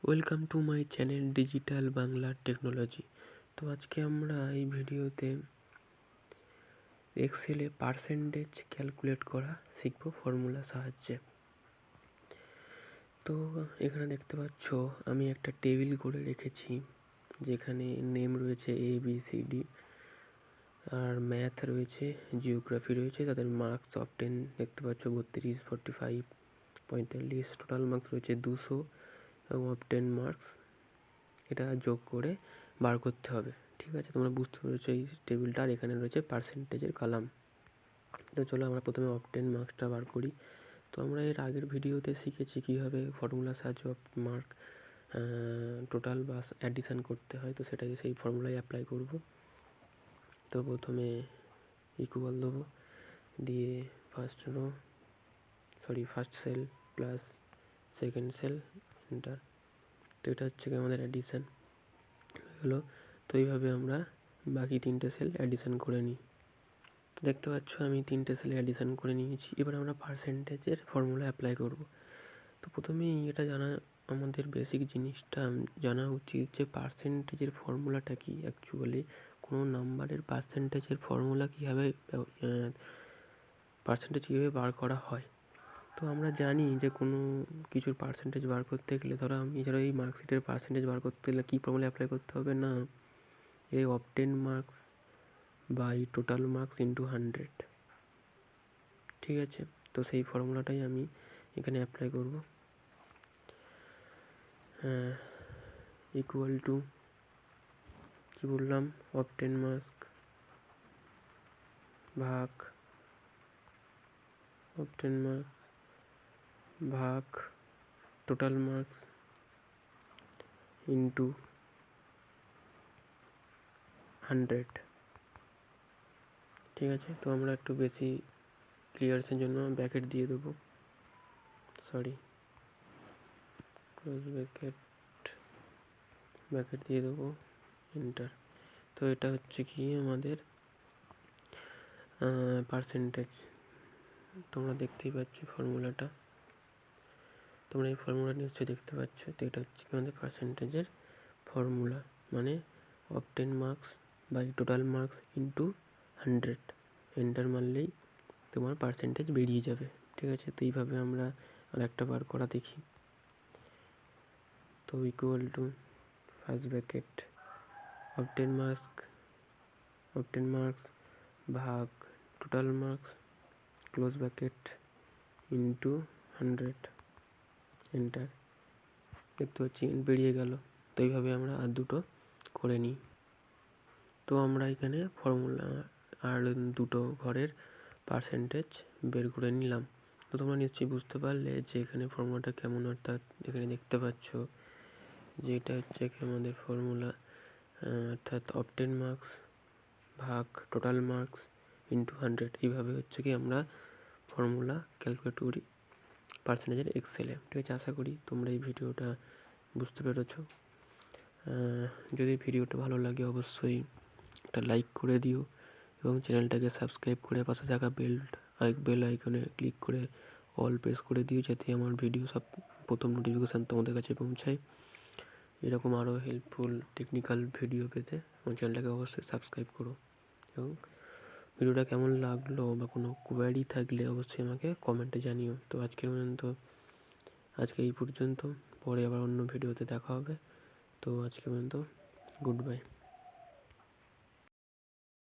Welcome to my channel digital Bangla technology. তো আজকে আমরা এই ভিডিওতে এক্সেলে পার্সেন্টেজ ক্যালকুলেট করা শিখব ফর্মুলার সাহায্যে। তো এখানে দেখতে পাচ্ছ আমি একটা টেবিল করে রেখেছি, যেখানে নেম রয়েছে ABCD, আর ম্যাথ রয়েছে, জিওগ্রাফি রয়েছে, তাদের মার্কস অফ 10 দেখতে পাচ্ছ 32, 45, 45, টোটাল মার্কস রয়েছে 200 এবং অফ 10 মার্কস এটা যোগ করে বার করতে হবে। ঠিক আছে, তোমরা বুঝতে পেরেছো এই টেবিলটা। আর এখানে রয়েছে পার্সেন্টেজের কলাম। তো চলো আমরা প্রথমে অফ 10 মার্কসটা বার করি। তো আমরা এর আগের ভিডিওতে শিখেছি কীভাবে ফর্মুলার সাহায্যে অফ মার্ক টোটাল বা অ্যাডিশান করতে হয়। তো সেটাকে সেই ফর্মুলায় অ্যাপ্লাই করব। তো প্রথমে ইকুয়াল দেবো, দিয়ে first cell plus second cell, enter. তো এটা হচ্ছে কি আমাদের অ্যাডিশান হলো। তো এইভাবে আমরা বাকি 3টে সেল অ্যাডিশান করে নিই। দেখতে পাচ্ছ আমি 3টে সেল অ্যাডিশান করে নিয়েছি। এবার আমরা পার্সেন্টেজের ফর্মুলা অ্যাপ্লাই করব। তো প্রথমেই এটা আমাদের বেসিক জিনিসটা জানা উচিত যে পার্সেন্টেজের ফর্মুলাটা কি। অ্যাকচুয়ালি কোনো নাম্বারের পার্সেন্টেজের ফর্মুলা কীভাবে বার করা হয়। তো আমরা জানি যে কোনো কিছুর পার্সেন্টেজ বার করতে গেলে, ধরো আমি এই মার্কশিটের পার্সেন্টেজ বার করতে গেলে কী ফর্মুলা অ্যাপ্লাই করতে হবে না, এই of 10 marks by total marks into 100। ঠিক আছে, তো সেই ফর্মুলাটাই আমি এখানে অ্যাপ্লাই করব। ইকুয়াল টু কী বললাম, অফ 10 মার্কস ভাগ টোটাল মার্কস ইন্টু 100। ঠিক আছে, তো আমরা একটু বেশি ক্লিয়ারসের জন্য ব্র্যাকেট দিয়ে দেবো, ক্লোজ ব্র্যাকেট দিয়ে দেবো, এন্টার। তো এটা হচ্ছে কি আমাদের পার্সেন্টেজ। তোমরা দেখতেই পাচ্ছ ফর্মুলাটা, তোমরা এই ফর্মুলা নিশ্চয়ই দেখতে পাচ্ছ। তো এটা হচ্ছে কি আমাদের পার্সেন্টেজের ফর্মুলা, মানে of 10 marks by total marks into 100। Enter মারলেই তোমার পার্সেন্টেজ বেরিয়ে যাবে। ঠিক আছে, তো এইভাবে আমরা আর একটা বার করা দেখি। তো equal to first bracket of 10 marks ভাগ total marks close bracket into 100, enter. দেখতে পাচ্ছি বেরিয়ে গেল। তো এইভাবে আমরা আর দুটো করে নিই। তো আমরা এখানে ফর্মুলা আর দুটো ঘরের পার্সেন্টেজ বের করে নিলাম। তো তোমরা নিশ্চয়ই বুঝতে পারলে যে এখানে ফর্মুলাটা কেমন। অর্থাৎ এখানে দেখতে পাচ্ছ যে এটা হচ্ছে কি আমাদের ফর্মুলা, অর্থাৎ অফ 10 মার্কস ভাগ টোটাল মার্কস ইন্টু 100। এইভাবে হচ্ছে কি আমরা ফর্মুলা ক্যালকুলেট করি পার্সেন্টেজের এক্সেলে। ঠিক আছে, আশা করি তোমরা এই ভিডিওটা বুঝতে পেরেছ। যদি ভিডিওটা ভালো লাগে অবশ্যই একটা লাইক করে দিও এবং চ্যানেলটাকে সাবস্ক্রাইব করে পাশে থাকা বেল আইকনে ক্লিক করে অল প্রেস করে দিও, যাতে আমার ভিডিও সব প্রথম নোটিফিকেশান তোমাদের কাছে পৌঁছায়। এরকম আরও হেল্পফুল টেকনিক্যাল ভিডিও পেতে আমার চ্যানেলটাকে অবশ্যই সাবস্ক্রাইব করো। এবং ভিডিওটা কেমন লাগলো বা কোনো কোয়ারি থাকলে অবশ্যই আমাকে কমেন্টে জানিও। তো আজকে এই পর্যন্ত, পরে আবার অন্য ভিডিওতে দেখা হবে। তো আজকে পর্যন্ত গুড বাই।